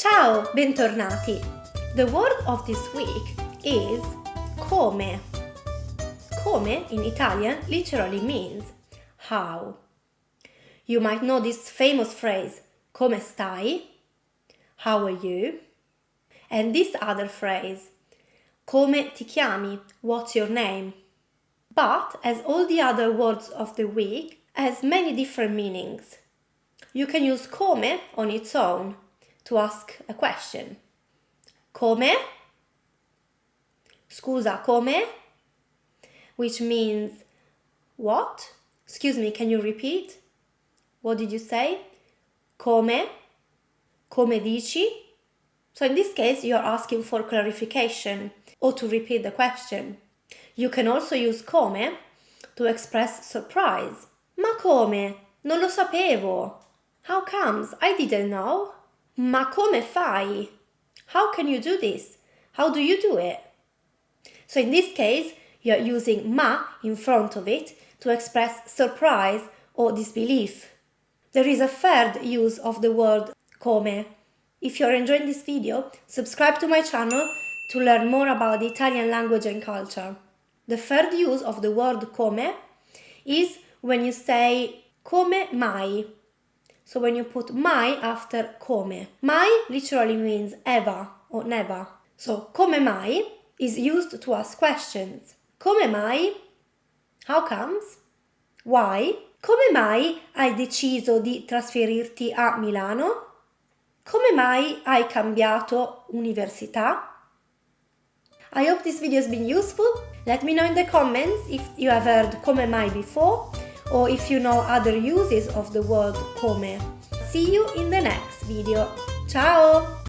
Ciao, bentornati! The word of this week is come. Come in Italian literally means how. You might know this famous phrase, come stai? How are you? And this other phrase, come ti chiami? What's your name? But as all the other words of the week, has many different meanings. You can use come on its own to ask a question. Come? Scusa, come? Which means what? Excuse me, can you repeat? What did you say? Come? Come dici? So in this case, you're asking for clarification or to repeat the question. You can also use come to express surprise. Ma come? Non lo sapevo. How comes? I didn't know. Ma come fai? How can you do this? How do you do it? So in this case, you're using ma in front of it to express surprise or disbelief. There is a third use of the word come. If you're enjoying this video, subscribe to my channel to learn more about the Italian language and culture. The third use of the word come is when you say come mai. So when you put mai after come. Mai literally means ever or never. So come mai is used to ask questions. Come mai? How comes? Why? Come mai hai deciso di trasferirti a Milano? Come mai hai cambiato università? I hope this video has been useful. Let me know in the comments if you have heard come mai before or if you know other uses of the word come. See you in the next video. Ciao!